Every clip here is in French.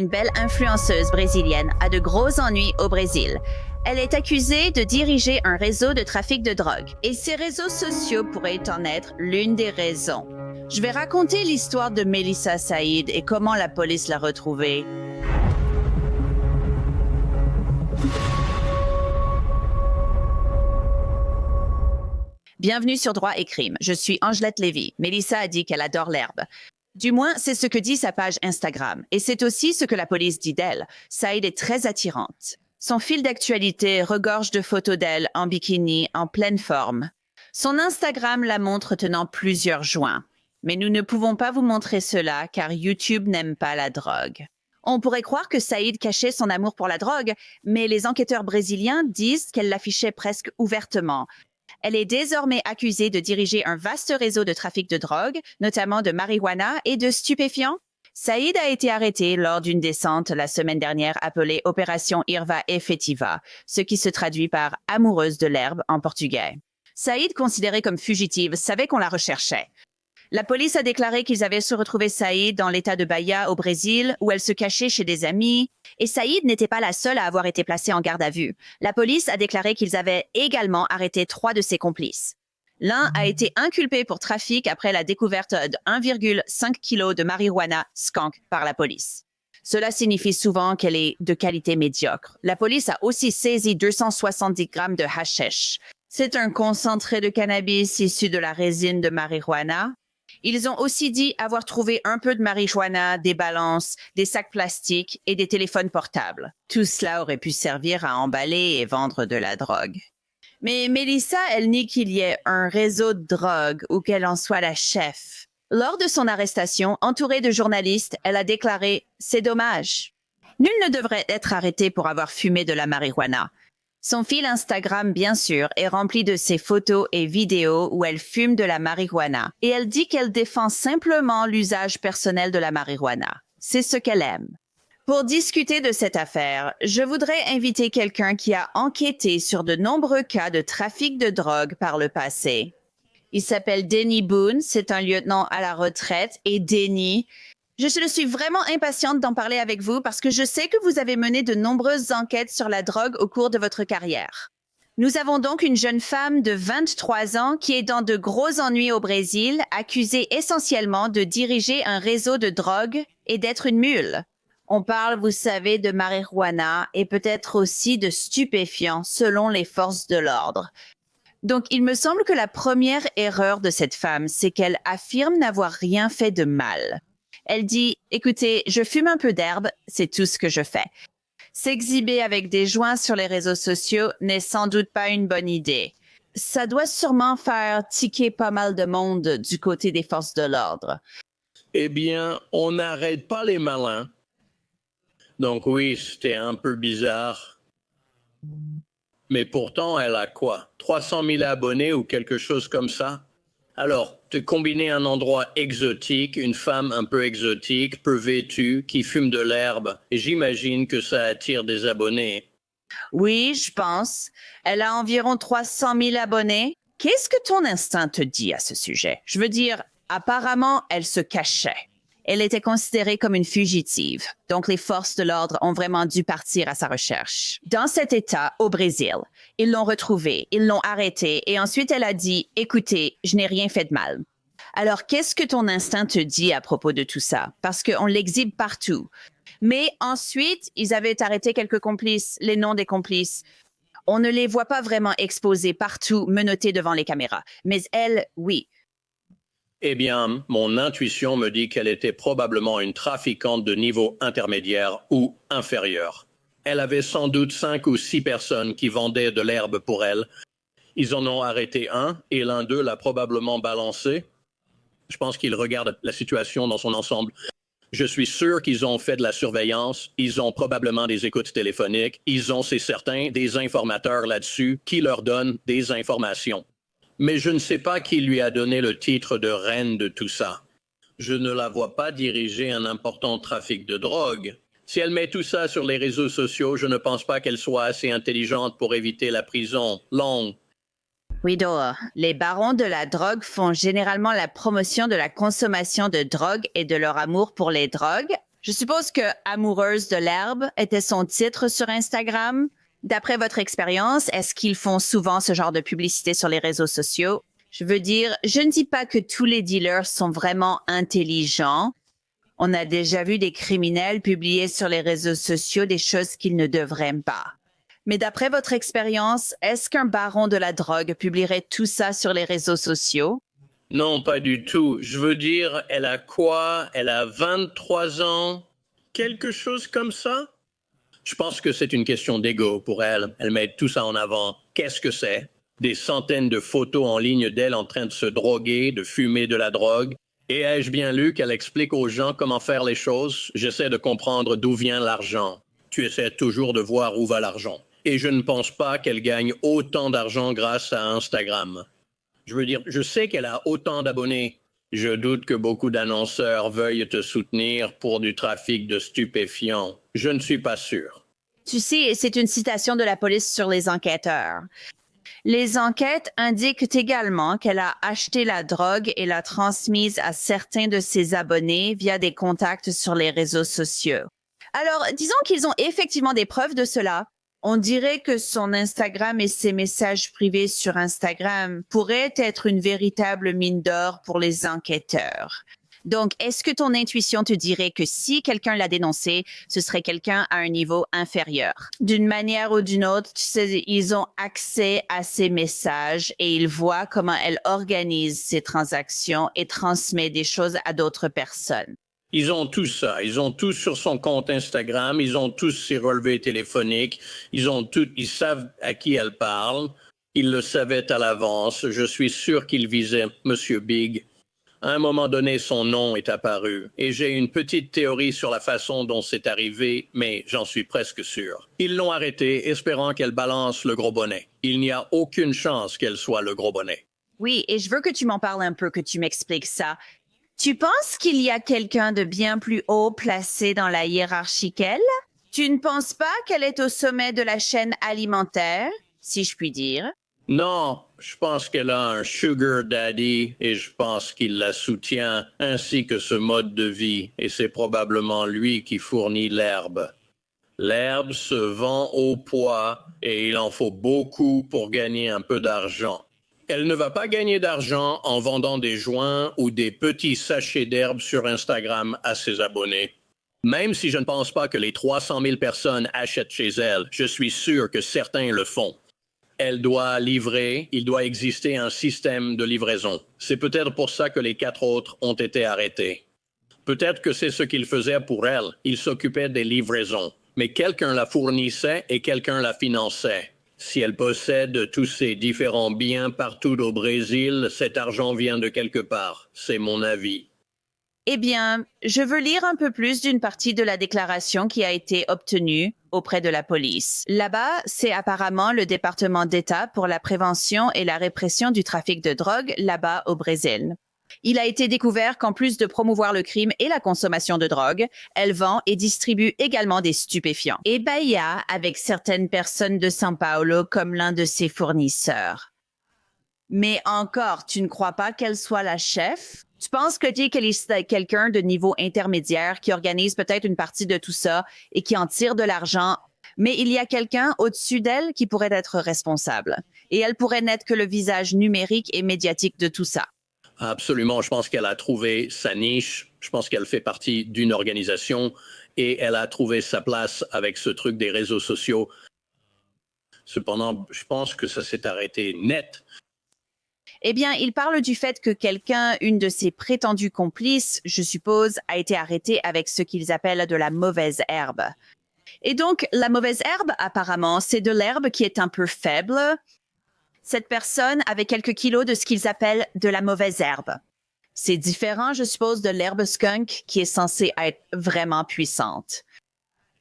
une belle influenceuse brésilienne, a de gros ennuis au Brésil. Elle est accusée de diriger un réseau de trafic de drogue. Et ces réseaux sociaux pourraient en être l'une des raisons. Je vais raconter l'histoire de Melissa Saïd et comment la police l'a retrouvée. Bienvenue sur Droit et Crime. Je suis Angelette Lévy. Melissa a dit qu'elle adore l'herbe. Du moins, c'est ce que dit sa page Instagram. Et c'est aussi ce que la police dit d'elle. Saïd est très attirante. Son fil d'actualité regorge de photos d'elle en bikini, en pleine forme. Son Instagram la montre tenant plusieurs joints. Mais nous ne pouvons pas vous montrer cela car YouTube n'aime pas la drogue. On pourrait croire que Saïd cachait son amour pour la drogue, mais les enquêteurs brésiliens disent qu'elle l'affichait presque ouvertement. Elle est désormais accusée de diriger un vaste réseau de trafic de drogue, notamment de marijuana et de stupéfiants. Saïd a été arrêté lors d'une descente la semaine dernière appelée Opération Irva Efetiva, ce qui se traduit par « amoureuse de l'herbe » en portugais. Saïd, considérée comme fugitive, savait qu'on la recherchait. La police a déclaré qu'ils avaient se retrouvé Saïd dans l'état de Bahia au Brésil, où elle se cachait chez des amis. Et Saïd n'était pas la seule à avoir été placée en garde à vue. La police a déclaré qu'ils avaient également arrêté 3 de ses complices. L'un a été inculpé pour trafic après la découverte de 1,5 kg de marijuana skunk par la police. Cela signifie souvent qu'elle est de qualité médiocre. La police a aussi saisi 270 grammes de hashish. C'est un concentré de cannabis issu de la résine de marijuana. Ils ont aussi dit avoir trouvé un peu de marijuana, des balances, des sacs plastiques et des téléphones portables. Tout cela aurait pu servir à emballer et vendre de la drogue. Mais Melissa, elle nie qu'il y ait un réseau de drogue ou qu'elle en soit la chef. Lors de son arrestation, entourée de journalistes, elle a déclaré « C'est dommage. Nul ne devrait être arrêté pour avoir fumé de la marijuana. » Son fil Instagram, bien sûr, est rempli de ses photos et vidéos où elle fume de la marijuana. Et elle dit qu'elle défend simplement l'usage personnel de la marijuana. C'est ce qu'elle aime. Pour discuter de cette affaire, je voudrais inviter quelqu'un qui a enquêté sur de nombreux cas de trafic de drogue par le passé. Il s'appelle Denny Boone, c'est un lieutenant à la retraite. Et Denny, je suis vraiment impatiente d'en parler avec vous parce que je sais que vous avez mené de nombreuses enquêtes sur la drogue au cours de votre carrière. Nous avons donc une jeune femme de 23 ans qui est dans de gros ennuis au Brésil, accusée essentiellement de diriger un réseau de drogue et d'être une mule. On parle, vous savez, de marijuana et peut-être aussi de stupéfiants selon les forces de l'ordre. Donc, il me semble que la première erreur de cette femme, c'est qu'elle affirme n'avoir rien fait de mal. Elle dit « Écoutez, je fume un peu d'herbe, c'est tout ce que je fais. » S'exhiber avec des joints sur les réseaux sociaux n'est sans doute pas une bonne idée. Ça doit sûrement faire tiquer pas mal de monde du côté des forces de l'ordre. Eh bien, on n'arrête pas les malins. Donc oui, c'était un peu bizarre. Mais pourtant, elle a quoi? 300 000 abonnés ou quelque chose comme ça? Alors, te combiner un endroit exotique, une femme un peu exotique, peu vêtue, qui fume de l'herbe, et j'imagine que ça attire des abonnés. Oui, je pense. Elle a environ 300 000 abonnés. Qu'est-ce que ton instinct te dit à ce sujet? Je veux dire, apparemment, elle se cachait. Elle était considérée comme une fugitive, donc les forces de l'ordre ont vraiment dû partir à sa recherche. Dans cet état, au Brésil, ils l'ont retrouvée, ils l'ont arrêtée et ensuite elle a dit « Écoutez, je n'ai rien fait de mal ». Alors, qu'est-ce que ton instinct te dit à propos de tout ça? Parce qu'on l'exhibe partout. Mais ensuite, ils avaient arrêté quelques complices, les noms des complices. On ne les voit pas vraiment exposés partout, menottés devant les caméras. Mais elle, oui. Eh bien, mon intuition me dit qu'elle était probablement une trafiquante de niveau intermédiaire ou inférieur. Elle avait sans doute 5 ou 6 personnes qui vendaient de l'herbe pour elle. Ils en ont arrêté un et l'un d'eux l'a probablement balancé. Je pense qu'ils regardent la situation dans son ensemble. Je suis sûr qu'ils ont fait de la surveillance. Ils ont probablement des écoutes téléphoniques. Ils ont, c'est certain, des informateurs là-dessus qui leur donnent des informations. Mais je ne sais pas qui lui a donné le titre de reine de tout ça. Je ne la vois pas diriger un important trafic de drogue. Si elle met tout ça sur les réseaux sociaux, je ne pense pas qu'elle soit assez intelligente pour éviter la prison longue. Guido, les barons de la drogue font généralement la promotion de la consommation de drogue et de leur amour pour les drogues. Je suppose que Amoureuse de l'herbe était son titre sur Instagram. D'après votre expérience, est-ce qu'ils font souvent ce genre de publicité sur les réseaux sociaux? Je veux dire, je ne dis pas que tous les dealers sont vraiment intelligents. On a déjà vu des criminels publier sur les réseaux sociaux des choses qu'ils ne devraient pas. Mais d'après votre expérience, est-ce qu'un baron de la drogue publierait tout ça sur les réseaux sociaux? Non, pas du tout. Je veux dire, elle a quoi? Elle a 23 ans? Quelque chose comme ça? Je pense que c'est une question d'ego pour elle. Elle met tout ça en avant. Qu'est-ce que c'est? Des centaines de photos en ligne d'elle en train de se droguer, de fumer de la drogue. Et ai-je bien lu qu'elle explique aux gens comment faire les choses? J'essaie de comprendre d'où vient l'argent. Tu essaies toujours de voir où va l'argent. Et je ne pense pas qu'elle gagne autant d'argent grâce à Instagram. Je veux dire, je sais qu'elle a autant d'abonnés. Je doute que beaucoup d'annonceurs veuillent te soutenir pour du trafic de stupéfiants. Je ne suis pas sûr. Tu sais, c'est une citation de la police sur les enquêteurs. Les enquêtes indiquent également qu'elle a acheté la drogue et l'a transmise à certains de ses abonnés via des contacts sur les réseaux sociaux. Alors, disons qu'ils ont effectivement des preuves de cela. On dirait que son Instagram et ses messages privés sur Instagram pourraient être une véritable mine d'or pour les enquêteurs. Donc, est-ce que ton intuition te dirait que si quelqu'un l'a dénoncé, ce serait quelqu'un à un niveau inférieur? D'une manière ou d'une autre, tu sais, ils ont accès à ces messages et ils voient comment elle organise ses transactions et transmet des choses à d'autres personnes. Ils ont tout ça. Ils ont tout sur son compte Instagram. Ils ont tous ses relevés téléphoniques. Ils savent à qui elle parle. Ils le savaient à l'avance. Je suis sûr qu'ils visaient Monsieur Big. À un moment donné, son nom est apparu. Et j'ai une petite théorie sur la façon dont c'est arrivé, mais j'en suis presque sûr. Ils l'ont arrêtée, espérant qu'elle balance le gros bonnet. Il n'y a aucune chance qu'elle soit le gros bonnet. Oui, et je veux que tu m'en parles un peu, que tu m'expliques ça. Tu penses qu'il y a quelqu'un de bien plus haut placé dans la hiérarchie qu'elle? Tu ne penses pas qu'elle est au sommet de la chaîne alimentaire, si je puis dire? Non, je pense qu'elle a un sugar daddy et je pense qu'il la soutient, ainsi que ce mode de vie, et c'est probablement lui qui fournit l'herbe. L'herbe se vend au poids et il en faut beaucoup pour gagner un peu d'argent. Elle ne va pas gagner d'argent en vendant des joints ou des petits sachets d'herbe sur Instagram à ses abonnés. Même si je ne pense pas que les 300 000 personnes achètent chez elle, je suis sûr que certains le font. Elle doit livrer, il doit exister un système de livraison. C'est peut-être pour ça que les 4 autres ont été arrêtés. Peut-être que c'est ce qu'il faisait pour elle. Il s'occupait des livraisons. Mais quelqu'un la fournissait et quelqu'un la finançait. Si elle possède tous ces différents biens partout au Brésil, cet argent vient de quelque part. C'est mon avis. Eh bien, je veux lire un peu plus d'une partie de la déclaration qui a été obtenue auprès de la police. Là-bas, c'est apparemment le département d'État pour la prévention et la répression du trafic de drogue là-bas au Brésil. Il a été découvert qu'en plus de promouvoir le crime et la consommation de drogue, elle vend et distribue également des stupéfiants. Et Bahia avec certaines personnes de São Paulo comme l'un de ses fournisseurs. Mais encore, tu ne crois pas qu'elle soit la chef? Tu penses que tu es quelqu'un de niveau intermédiaire qui organise peut-être une partie de tout ça et qui en tire de l'argent, mais il y a quelqu'un au-dessus d'elle qui pourrait être responsable. Et elle pourrait n'être que le visage numérique et médiatique de tout ça. Absolument, je pense qu'elle a trouvé sa niche. Je pense qu'elle fait partie d'une organisation et elle a trouvé sa place avec ce truc des réseaux sociaux. Cependant, je pense que ça s'est arrêté net. Eh bien, il parle du fait que quelqu'un, une de ses prétendues complices, je suppose, a été arrêtée avec ce qu'ils appellent de la mauvaise herbe. Et donc, la mauvaise herbe, apparemment, c'est de l'herbe qui est un peu faible. Cette personne avait quelques kilos de ce qu'ils appellent de la mauvaise herbe. C'est différent, je suppose, de l'herbe skunk qui est censée être vraiment puissante.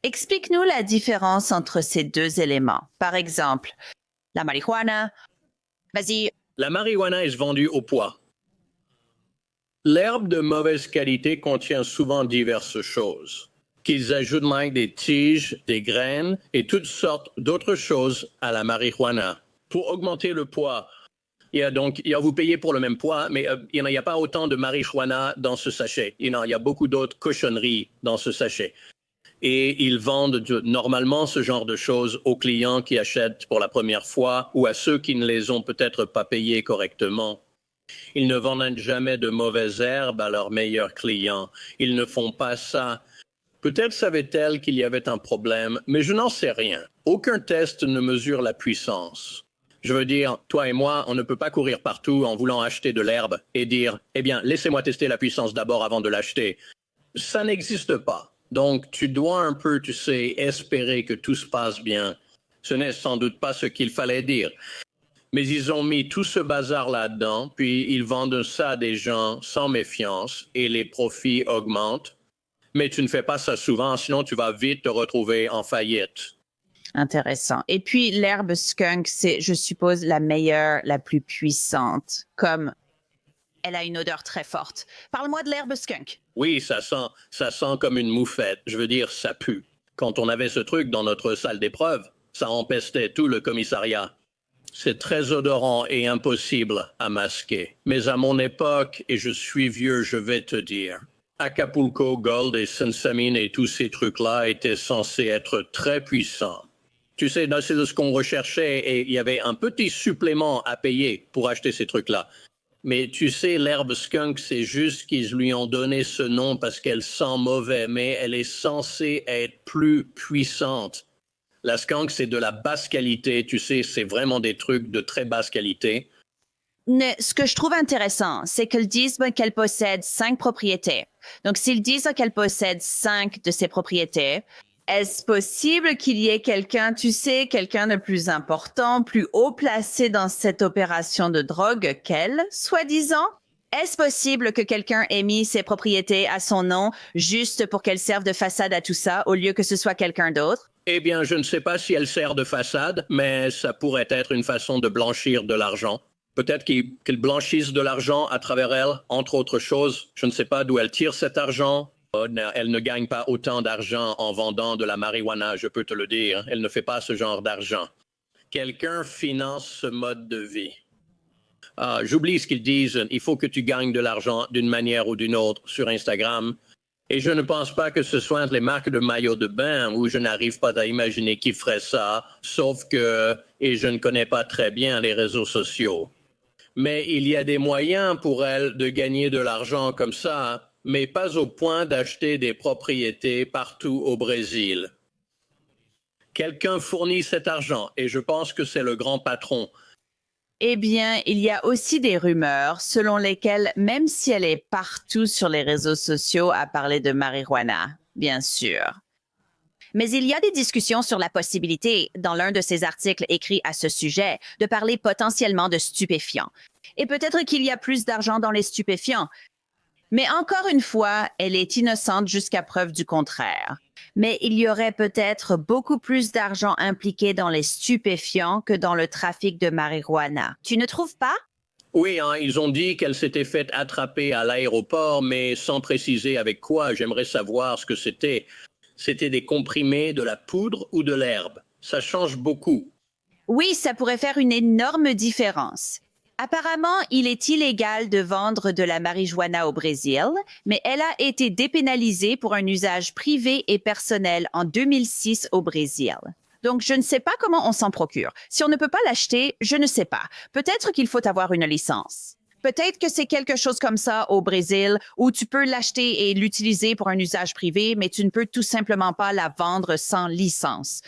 Explique-nous la différence entre ces deux éléments. Par exemple, la marijuana. Vas-y. La marijuana est vendue au poids. L'herbe de mauvaise qualité contient souvent diverses choses, qu'ils ajoutent même des tiges, des graines et toutes sortes d'autres choses à la marijuana pour augmenter le poids. Vous payez pour le même poids, mais il n'y a pas autant de marijuana dans ce sachet. Il y a beaucoup d'autres cochonneries dans ce sachet. Et ils vendent normalement ce genre de choses aux clients qui achètent pour la première fois ou à ceux qui ne les ont peut-être pas payés correctement. Ils ne vendent jamais de mauvaises herbes à leurs meilleurs clients. Ils ne font pas ça. Peut-être savait-elle qu'il y avait un problème, mais je n'en sais rien. Aucun test ne mesure la puissance. Je veux dire, toi et moi, on ne peut pas courir partout en voulant acheter de l'herbe et dire « Eh bien, laissez-moi tester la puissance d'abord avant de l'acheter ». Ça n'existe pas. Donc, tu dois un peu, tu sais, espérer que tout se passe bien. Ce n'est sans doute pas ce qu'il fallait dire. Mais ils ont mis tout ce bazar là-dedans, puis ils vendent ça à des gens sans méfiance et les profits augmentent. Mais tu ne fais pas ça souvent, sinon tu vas vite te retrouver en faillite. Intéressant. Et puis, l'herbe skunk, c'est, je suppose, la meilleure, la plus puissante, comme elle a une odeur très forte. Parle-moi de l'herbe skunk. Oui, ça sent comme une moufette. Je veux dire, ça pue. Quand on avait ce truc dans notre salle d'épreuve, ça empestait tout le commissariat. C'est très odorant et impossible à masquer. Mais à mon époque, et je suis vieux, je vais te dire, Acapulco Gold et Sensamine et tous ces trucs-là étaient censés être très puissants. Tu sais, c'est ce qu'on recherchait et il y avait un petit supplément à payer pour acheter ces trucs-là. Mais tu sais, l'herbe skunk, c'est juste qu'ils lui ont donné ce nom parce qu'elle sent mauvais, mais elle est censée être plus puissante. La skunk, c'est de la basse qualité, tu sais, c'est vraiment des trucs de très basse qualité. Ce que je trouve intéressant, c'est qu'ils disent qu'elle possède 5 propriétés. Donc, s'ils disent qu'elle possède 5 de ces propriétés, est-ce possible qu'il y ait quelqu'un, tu sais, quelqu'un de plus important, plus haut placé dans cette opération de drogue qu'elle, soi-disant? Est-ce possible que quelqu'un ait mis ses propriétés à son nom juste pour qu'elle serve de façade à tout ça, au lieu que ce soit quelqu'un d'autre? Eh bien, je ne sais pas si elle sert de façade, mais ça pourrait être une façon de blanchir de l'argent. Peut-être qu'ils blanchissent de l'argent à travers elle, entre autres choses. Je ne sais pas d'où elle tire cet argent. Elle ne gagne pas autant d'argent en vendant de la marijuana, je peux te le dire. Elle ne fait pas ce genre d'argent. Quelqu'un finance ce mode de vie. J'oublie ce qu'ils disent. Il faut que tu gagnes de l'argent d'une manière ou d'une autre sur Instagram. Et je ne pense pas que ce soit les marques de maillots de bain où je n'arrive pas à imaginer qui ferait ça, sauf que, et je ne connais pas très bien les réseaux sociaux. Mais il y a des moyens pour elle de gagner de l'argent comme ça, mais pas au point d'acheter des propriétés partout au Brésil. Quelqu'un fournit cet argent et je pense que c'est le grand patron. Eh bien, il y a aussi des rumeurs selon lesquelles, même si elle est partout sur les réseaux sociaux à parler de marijuana, bien sûr. Mais il y a des discussions sur la possibilité, dans l'un de ses articles écrits à ce sujet, de parler potentiellement de stupéfiants. Et peut-être qu'il y a plus d'argent dans les stupéfiants. Mais encore une fois, elle est innocente jusqu'à preuve du contraire. Mais il y aurait peut-être beaucoup plus d'argent impliqué dans les stupéfiants que dans le trafic de marijuana. Tu ne trouves pas? Oui, ils ont dit qu'elle s'était faite attraper à l'aéroport, mais sans préciser avec quoi. J'aimerais savoir ce que c'était. C'était des comprimés, de la poudre ou de l'herbe. Ça change beaucoup. Oui, ça pourrait faire une énorme différence. Apparemment, il est illégal de vendre de la marijuana au Brésil, mais elle a été dépénalisée pour un usage privé et personnel en 2006 au Brésil. Donc, je ne sais pas comment on s'en procure. Si on ne peut pas l'acheter, je ne sais pas. Peut-être qu'il faut avoir une licence. Peut-être que c'est quelque chose comme ça au Brésil où tu peux l'acheter et l'utiliser pour un usage privé, mais tu ne peux tout simplement pas la vendre sans licence.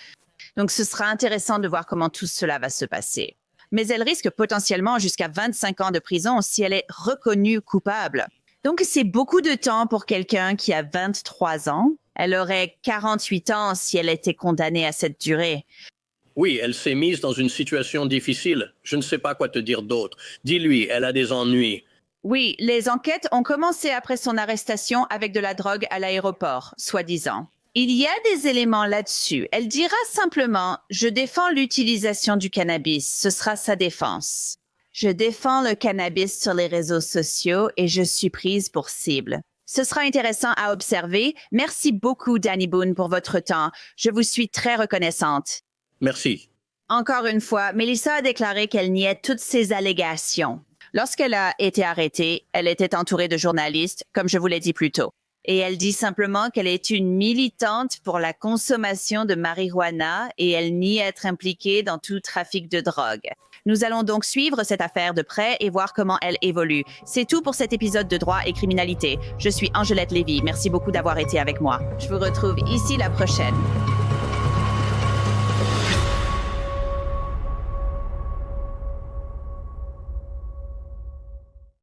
Donc, ce sera intéressant de voir comment tout cela va se passer. Mais elle risque potentiellement jusqu'à 25 ans de prison si elle est reconnue coupable. Donc, c'est beaucoup de temps pour quelqu'un qui a 23 ans. Elle aurait 48 ans si elle était condamnée à cette durée. Oui, elle s'est mise dans une situation difficile. Je ne sais pas quoi te dire d'autre. Dis-lui, elle a des ennuis. Oui, les enquêtes ont commencé après son arrestation avec de la drogue à l'aéroport, soi-disant. Il y a des éléments là-dessus. Elle dira simplement « Je défends l'utilisation du cannabis ». Ce sera sa défense. Je défends le cannabis sur les réseaux sociaux et je suis prise pour cible. Ce sera intéressant à observer. Merci beaucoup, Danny Boone, pour votre temps. Je vous suis très reconnaissante. Merci. Encore une fois, Melissa a déclaré qu'elle niait toutes ces allégations. Lorsqu'elle a été arrêtée, elle était entourée de journalistes, comme je vous l'ai dit plus tôt. Et elle dit simplement qu'elle est une militante pour la consommation de marijuana et elle nie être impliquée dans tout trafic de drogue. Nous allons donc suivre cette affaire de près et voir comment elle évolue. C'est tout pour cet épisode de Droit et criminalité. Je suis Angelette Lévy. Merci beaucoup d'avoir été avec moi. Je vous retrouve ici la prochaine.